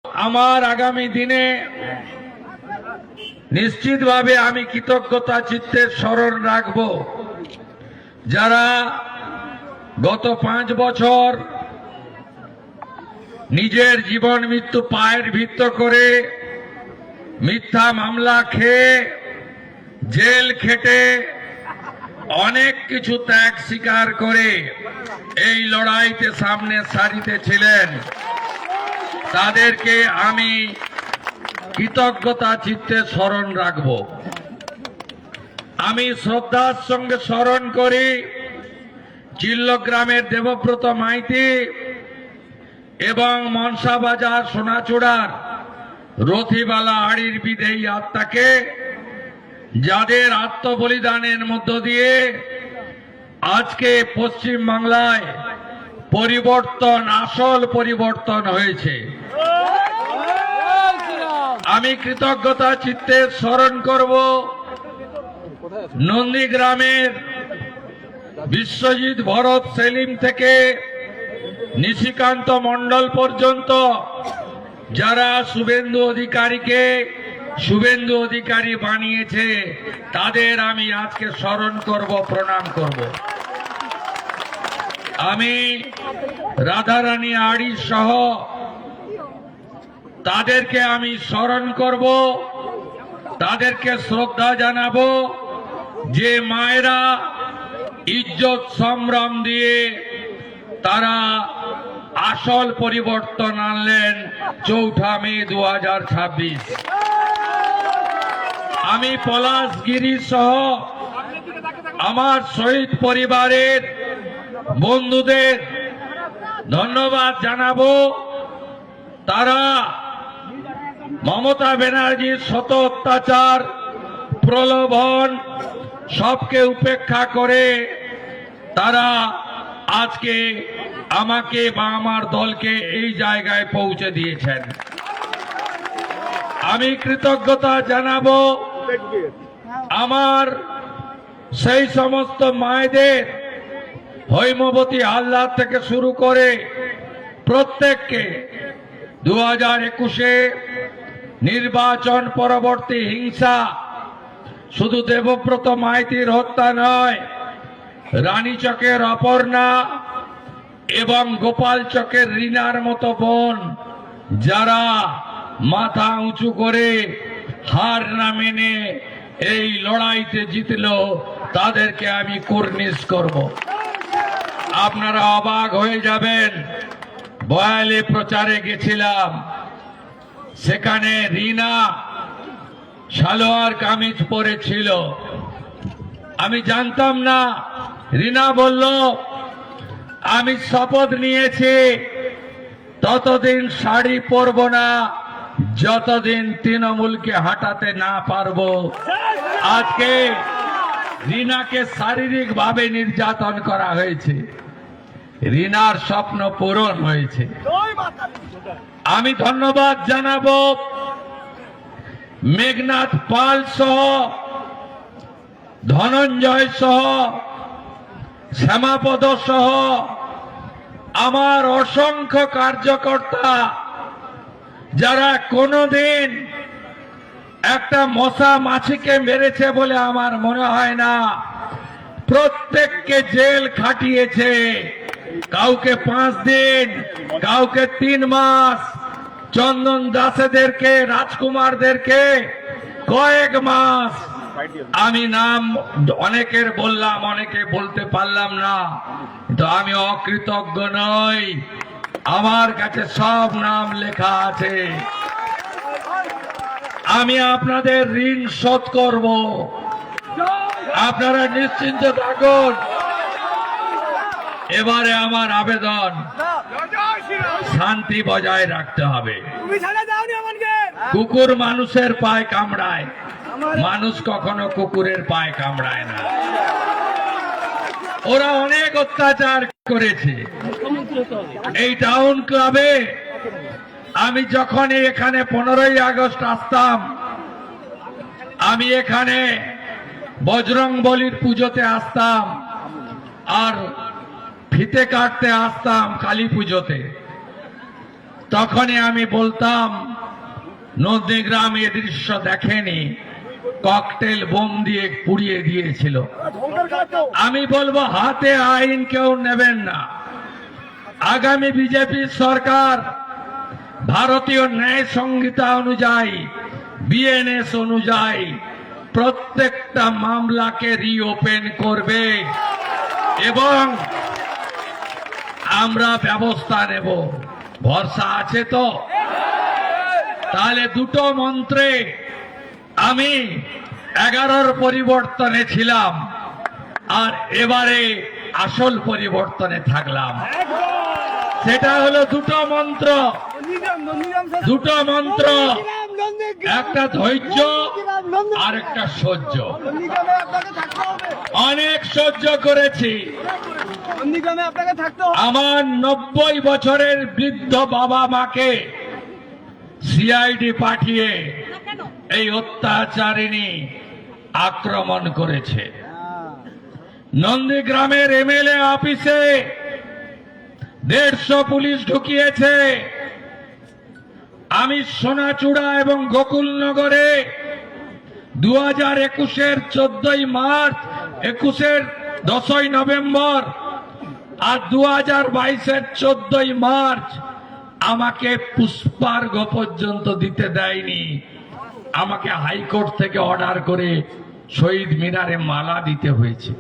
আমার আগামী দিনে নিশ্চিতভাবে আমি কৃতজ্ঞতা চিত্তে স্মরণ রাখব যারা গত 5 বছর নিজের জীবন মৃত্যু পায়ের ভিত্ত করে মিথ্যা মামলা খেয়ে জেল খেটে অনেক কিছু ত্যাগ স্বীকার করে এই লড়াইতে সামনে সারিতে ছিলেন। তাদেরকে আমি কৃতজ্ঞতা চিত্তে স্মরণ রাখব। আমি শ্রদ্ধার সঙ্গে স্মরণ করি চিল্লগ্রামের দেবব্রত মাইতি এবং মনসাবাজার সোনাচূড়ার রথিবালা আড়ির বিদেয়ী আত্মাকে, যাদের আত্মবলিদানের মধ্য দিয়ে আজকে পশ্চিম বাংলায় পরিবর্তন, আসল পরিবর্তন হয়েছে। আমি কৃতজ্ঞতা চিত্তে স্মরণ করব নন্দীগ্রামের বিশ্বজিৎ ভরত সেলিম থেকে নিশিকান্ত মণ্ডল পর্যন্ত যারা শুভেন্দু অধিকারীকে শুভেন্দু অধিকারী বানিয়েছে, তাদের আমি আজকে স্মরণ করব, প্রণাম করব। আমি রাধারানী আড়ি সহ তাদেরকে আমি স্মরণ করব, তাদেরকে শ্রদ্ধা জানাবো যে মায়েরা ইজ্জত সম্ভ্রম দিয়ে তারা আসল পরিবর্তন আনলেন 4 মে 2026। আমি পলাশগিরি সহ আমার শহীদ পরিবারের বন্ধুদের ধন্যবাদ জানাবো। তারা মমতা ব্যানার্জির শত অত্যাচার, প্রলোভন সবকে উপেক্ষা করে তারা আজকে আমাকে বা আমার দলকে এই জায়গায় পৌঁছে দিয়েছেন। আমি কৃতজ্ঞতা জানাবো আমার সেই সমস্ত মায়েদের, হৈমবতী হালদার থেকে শুরু করে প্রত্যেককে 2021-এ নির্বাচন পরবর্তী হিংসা শুধু দেবব্রত মাইতির হত্যা নয়, রানীচকের অপর্ণা এবং গোপালচকের রিনার মতো বোন যারা মাথা উঁচু করে হার না মেনে এই লড়াইতে জিতল, তাদেরকে আমি কুর্নিশ করব। আপনারা অবাক হয়ে যাবেন, বয়ালে প্রচারে গেছিলাম, সেখানে রিনা সালোয়ার কামিজ পরেছিল। আমি জানতাম না। রিনা বলল, আমি শপথ নিয়েছি ততদিন শাড়ি পরব না যতদিন তৃণমূলকে হাঁটাতে না পারবো। আজকে রিনাকে শারীরিকভাবে নির্যাতন করা হয়েছে, রিনার স্বপ্ন পূরণ হয়েছে। আমি ধন্যবাদ জানাবো মেঘনাথ পাল সহ, ধনঞ্জয় সহ, শ্যামাপদ সহ আমার অসংখ্য কার্যকর্তা যারা কোনোদিন একটা মশা মাছিকে মেরেছে বলে আমার মনে হয় না। প্রত্যেককে জেল খাটিয়েছে, কাউকে 5 দিন, কাউকে 3 মাস, চন্দন দাসেদেরকে, রাজকুমারদেরকে কয়েক মাস। আমি নাম অনেকের বললাম, অনেকে বলতে পারলাম না, কিন্তু আমি অকৃতজ্ঞ নই। আমার কাছে সব নাম লেখা আছে। আমি আপনাদের ঋণ শোধ করব, আপনারা নিশ্চিন্ত থাকুন। এবারে আমার আবেদন, শান্তি বজায় রাখতে হবে। কুকুর মানুষের পায়ে কামড়ায়, মানুষ কখনো কুকুরের পায়ে কামড়ায় না। ওরা অনেক অত্যাচার করেছে। এই টাউন ক্লাবে আমি যখন এখানে 15ই আগস্ট আসতাম, আমি এখানে বজরংবলীর পুজোতে আসতাম আর ফিতে কাটতে আসতাম কালী পুজোতে। তখনই আমি বলতাম নন্দীগ্রাম এ দৃশ্য দেখেনি, ককটেল বোম দিয়ে পুড়িয়ে দিয়েছিল। আমি বলবো হাতে আইন কেউ নেবেন না। আগামী বিজেপি সরকার ভারতীয় ন্যায় সংহিতা অনুযায়ী, বিএনএস অনুযায়ী প্রত্যেকটা মামলাকে রিওপেন করবে এবং আমরা ব্যবস্থা নেব। ভরসা আছে তো? তাহলে দুটো মন্ত্রে আমি 11র পরিবর্তনে ছিলাম আর এবারে আসল পরিবর্তনে থাকলাম। সেটা হলো দুটো মন্ত্র, একটা ধৈর্য আর একটা সহ্য। অনেক সহ্য করেছি। আমার 90 বছরের বৃদ্ধ বাবা মাকে সিআইডি পাঠিয়ে এই অত্যাচারিণী আক্রমণ করেছে। নন্দীগ্রামের এমএলএ অফিসে 150 পুলিশ ঢুকিয়েছে। আমি সোনাচূড়া এবং গোকুলনগরে 2021-এর 14ই মার্চ, 21-এর 10ই নভেম্বর আর 2022-এর 14ই মার্চ আমাকে পুষ্পার্ঘ পর্যন্ত দিতে দেয়নি। আমাকে হাইকোর্ট থেকে অর্ডার করে শহীদ মিনারে মালা দিতে হয়েছে।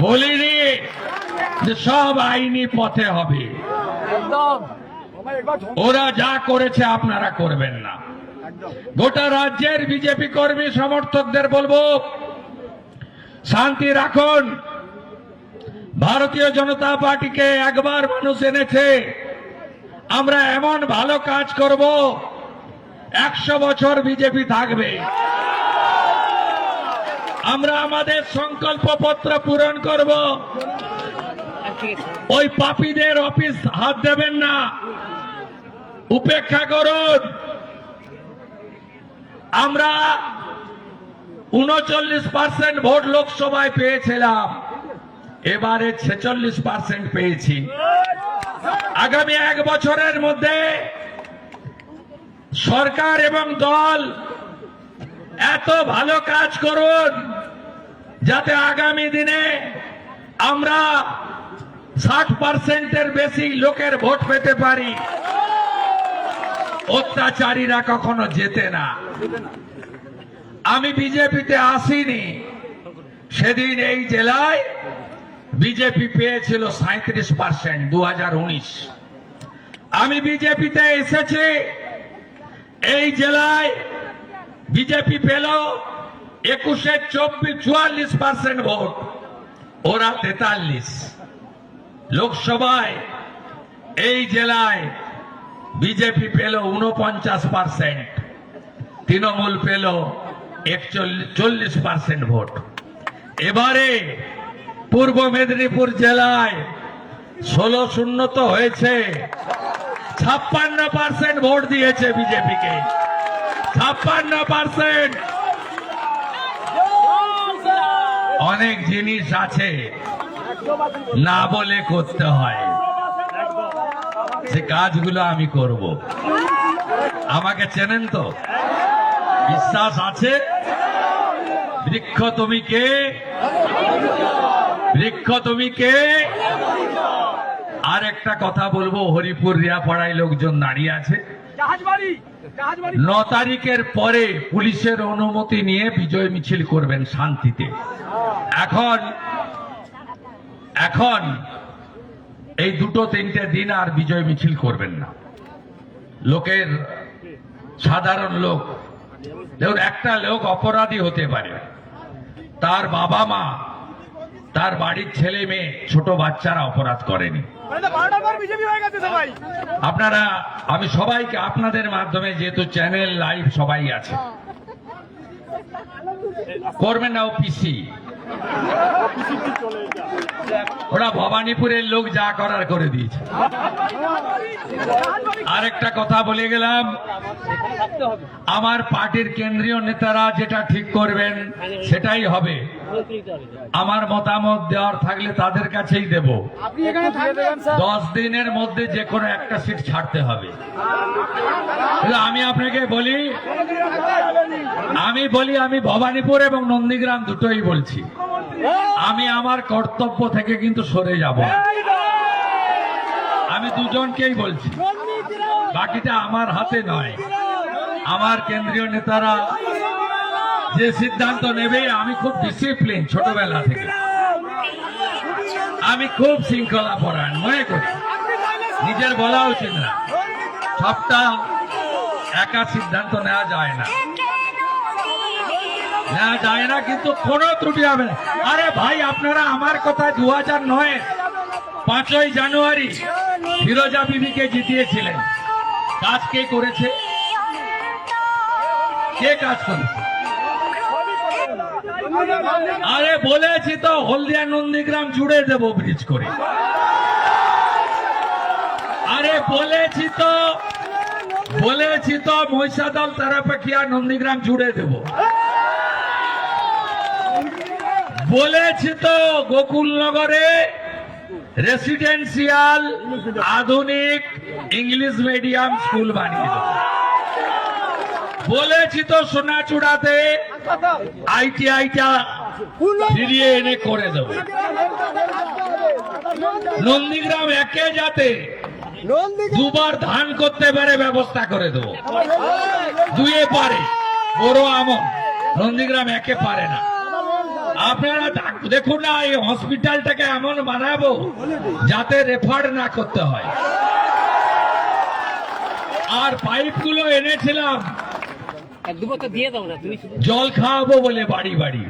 ভুলিনি যে সব আইনি পথে হবে। ওরা যা করেছে আপনারা করবেন না। গোটা রাজ্যের বিজেপি কর্মী সমর্থকদের বলবো, শান্তি রাখুন। ভারতীয় জনতা পার্টিকে একবার মানুষ এনেছে, আমরা এমন ভালো কাজ করব 100 বছর বিজেপি থাকবে। আমরা আমাদের সংকল্প পত্র পূরণ করব। ওই পাপীদের অফিস হাত দেবেন না, উপেক্ষা করুন। আমরা 39% ভোট লোকসভায় পেয়েছিলাম, এবারে 46% পেয়েছি। আগামী 1 বছরের মধ্যে সরকার এবং দল এত ভালো কাজ করুন যাতে আগামী দিনে আমরা 60%-এর বেশি লোকের ভোট পেতে পারি। অত্যাচারীরা কখনো জেতে না। আমি বিজেপিতে আসিনি, সেদিন এই জেলায় বিজেপি পেয়েছিল 37% 2019। আমি বিজেপিতে এসেছি, এই জেলায় বিজেপি পেল 21-এ 44% ভোট, ওরা 43। লোকসভায় এই জেলায় বিজেপি পেল 49%, তৃণমূল পেল 40% ভোট। এবারে পূর্ব মেদিনীপুর জেলায় 16-0 তো হয়েছে, 56% ভোট দিয়েছে বিজেপিকে। 56%। অনেক জিনিস আছে না বলে করতে হয়, সে কাজগুলো আমি করব। আমাকে চেনেন তো? বিশ্বাস আছে? বৃক্ষ তুমি কে? বৃক্ষ তুমি কে? আর একটা কথা বলবো, হরিপুর রিয়াপাড়ায় লোকজন দাঁড়িয়ে আছে। 9 তারিখের পরে পুলিশের অনুমতি নিয়ে বিজয় মিছিল করবেন শান্তিতে। এখন এই 2-3টে দিন আর বিজয় মিছিল করবেন না। লোকের, সাধারণ লোক, দেখুন, একটা লোক অপরাধী হতে পারে, তার বাবা মা, তার বাড়ির ছেলে মেয়ে, ছোট বাচ্চারা অপরাধ করেনি। আপনারা, আমি সবাইকে আপনাদের মাধ্যমে, যেহেতু চ্যানেল লাইভ সবাই আছে, করবেন না ওপিসি। ওরা ভবানীপুরের লোক যা করার করে দিয়েছে। আরেকটা কথা বলে গেলাম, আমার পার্টির কেন্দ্রীয় নেতারা যেটা ঠিক করবেন সেটাই হবে। আমার মতামত দেওয়ার থাকলে তাদের কাছেই দেব। 10 দিনের মধ্যে যে কোনো একটা সিট ছাড়তে হবে। আমি আপনাকে বলি, আমি ভবানীপুর এবং নন্দীগ্রাম দুটোই বলছি, আমি আমার কর্তব্য থেকে কিন্তু সরে যাব। আমি দুজনকেই বলছি, বাকিটা আমার হাতে নয়। আমার কেন্দ্রীয় নেতারা যে সিদ্ধান্ত নেবে, আমি খুব ডিসিপ্লিন ছোটবেলা থেকে, আমি খুব শৃঙ্খলা পরায়ণ মনে করি। নিজের বলা উচিত না, সবটা একা সিদ্ধান্ত নেওয়া যায় না, কিন্তু কোনো ত্রুটি হবে না। আরে ভাই, আপনারা আমার কথা 2009 5ই জানুয়ারি ফিরোজা বিবিকে জিতিয়েছিলেন, কাজ কে করেছে? কে কাজ করেছে? আরে বলেছি তো, হলদিয়া নন্দীগ্রাম জুড়ে দেব ব্রিজ করে। আরে বলেছি তো মহিষাদল তারাপাখিয়া নন্দীগ্রাম জুড়ে দেব। বলেছি তো গোকুলনগরে রেসিডেন্সিয়াল আধুনিক ইংলিশ মিডিয়াম স্কুল বানিয়ে দেব। বলেছি তো সোনাচূড়াতে আইটিআইটা ফিরিয়ে এনে করে দেব। নন্দীগ্রাম একে যাতে দুবার ধান করতে পারে ব্যবস্থা করে দেব। দুয়ে পারে, বড় আমন, নন্দীগ্রাম একে পারে না। আপনারা দেখুন না, এই হসপিটালটাকে এমন বানাবো যাতে রেফার না করতে হয়। আর পাইপগুলো এনেছিলাম জল খাওয়াবো বলে বাড়ি বাড়ি,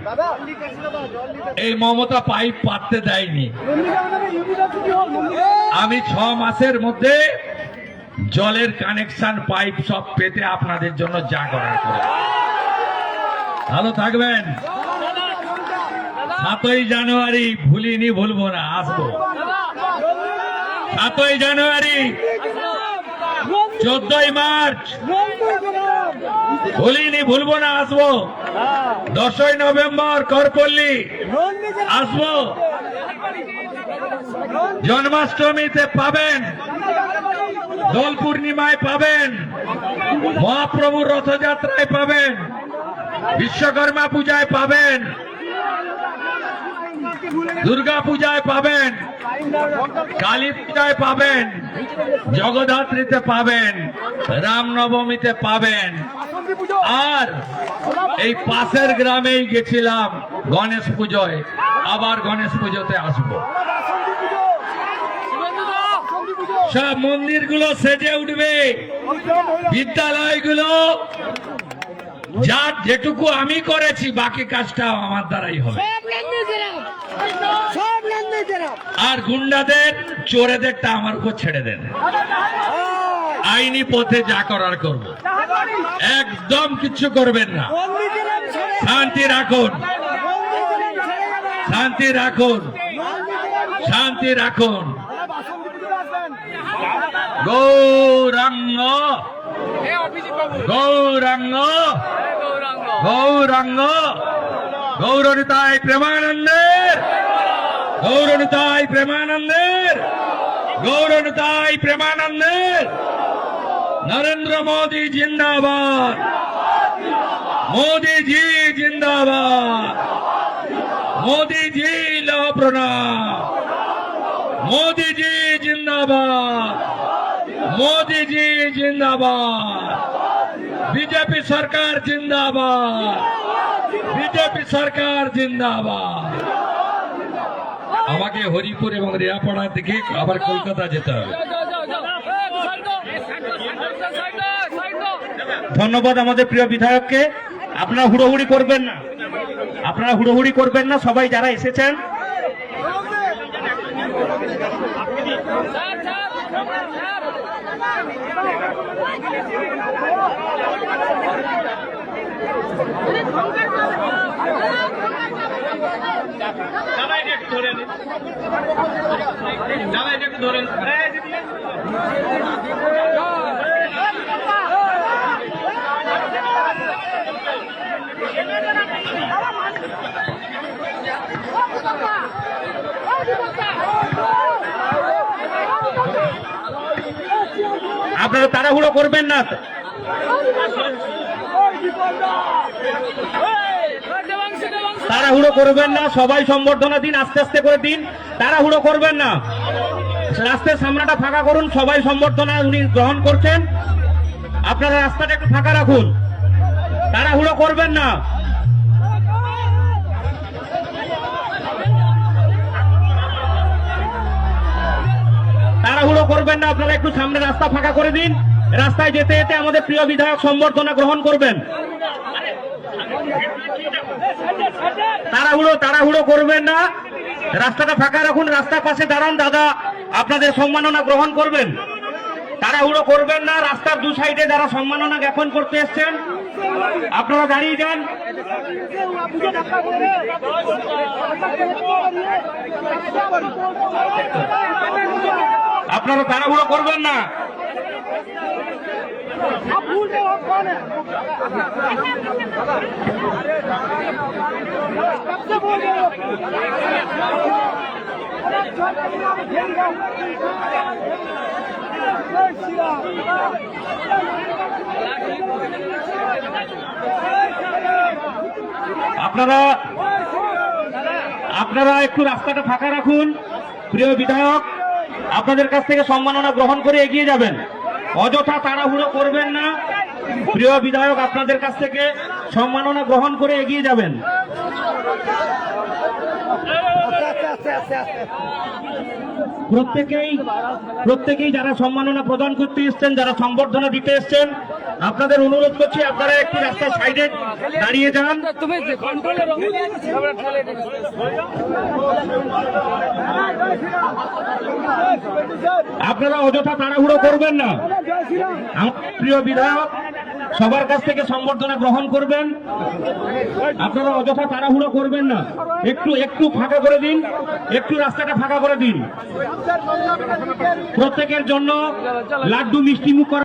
এই মমতা পাইপ পাততে দেয়নি। আমি 6 মাসের মধ্যে জলের কানেকশন পাইপ সব পেতে আপনাদের জন্য যা করার করে। ভালো থাকবেন। 7ই জানুয়ারি ভুলিনি, ভুলবো না, আসবো। 7ই জানুয়ারি, 14ই মার্চ ভুলিনি, ভুলবো না, আসবো। 10ই নভেম্বর করপল্লী আসবো। জন্মাষ্টমীতে পাবেন, দোল পূর্ণিমায় পাবেন, মহাপ্রভুর রথযাত্রায় পাবেন, বিশ্বকর্মা পূজায় পাবেন, দুর্গা পূজায় পাবেন, কালী পূজায় পাবেন, জগদ্ধাত্রীতে পাবেন, রামনবমীতে পাবেন। আর এই পাশের গ্রামেই গেছিলাম গণেশ পুজোয়, আবার গণেশ পুজোতে আসবো। সব মন্দিরগুলো সেজে উঠবে, বিদ্যালয়গুলো যার যেটুকু আমি করেছি, বাকি কাজটা আমার দ্বারাই হবে। আর গুন্ডাদের, চোরেদেরটা আমার উপর ছেড়ে দেন। আইনি পথে যা করার করব, একদম কিচ্ছু করবেন না। শান্তি রাখুন, শান্তি রাখুন, শান্তি রাখুন। গৌরাঙ্গ গৌরাঙ্গ গৌরাঙ্গ গৌরনিতাই প্রেমানন্দের, গৌরনিতাই প্রেমানন্দের, গৌরনিতাই প্রেমানন্দের। নরেন্দ্র মোদী জিন্দাবাদ, मोदी जी जिंदाबाद, मोदी जी लो प्रणाम, मोदी जी जिंदाबाद, मोदी जी जिंदाबाद, बीजेपी सरकार जिंदाबाद, बीजेपी सरकार जिंदाबाद। আমাকে হরিপুর এবং রিয়াপাড়া থেকে আবার কলকাতা যেতে হবে। ধন্যবাদ আমাদের প্রিয় বিধায়ককে। আপনারা হুড়োহুড়ি করবেন না, আপনারা হুড়োহুড়ি করবেন না, সবাই যারা এসেছেন। আপনারা তাড়াহুড়ো করবেন না, তাড়াহুড়ো করবেন না, সবাই সম্বর্ধনা দিন, আস্তে আস্তে করে দিন, তাড়াহুড়ো করবেন না। রাস্তার সামনেটা ফাঁকা করুন, সবাই সম্বর্ধনা উনি গ্রহণ করছেন, আপনারা রাস্তাটা একটু ফাঁকা রাখুন, তাড়াহুড়ো করবেন না। তাড়াহুড়ো করবেন না, আপনারা একটু সামনে রাস্তা ফাঁকা করে দিন, রাস্তায় যেতে যেতে আমাদের প্রিয় বিধায়ক সম্বর্ধনা গ্রহণ করবেন। তাড়াহুড়ো করবেন না, রাস্তাটা ফাঁকা রাখুন, রাস্তার পাশে দাঁড়ান, দাদা আপনাদের সম্মাননা গ্রহণ করবেন। তাড়াহুড়ো করবেন না, রাস্তার দু সাইডে যারা সম্মাননা জ্ঞাপন করতে এসছেন আপনারা দাঁড়িয়ে যান। আপনারা তাড়াহুড়ো করবেন না। আপনারা একটু রাস্তাটা ফাঁকা রাখুন, প্রিয় বিধায়ক আপনাদের কাছ থেকে সম্মাননা গ্রহণ করে এগিয়ে যাবেন, অযথা তাড়াহুড়ো করবেন না। প্রিয় বিধায়ক আপনাদের কাছ থেকে সম্মাননা গ্রহণ করে এগিয়ে যাবেন। প্রত্যেকেই যারা সম্মাননা প্রদান করতে এসছেন, যারা সম্বর্ধনা দিতে এসছেন, আপনাদের অনুরোধ করছি আপনারা একটু রাস্তার সাইডে দাঁড়িয়ে যান। আপনারা অযথা তাড়াহুড়ো করবেন না। আমার প্রিয় বিধায়ক সবার কাছ থেকে সম্বর্ধনা গ্রহণ করবেন, আপনারা অযথা তাড়াহুড়ো করবেন না, একটু ফাঁকা করে দিন, একটু রাস্তাটা ফাঁকা করে দিন। প্রত্যেকের জন্য লাড্ডু মিষ্টি মুখ করা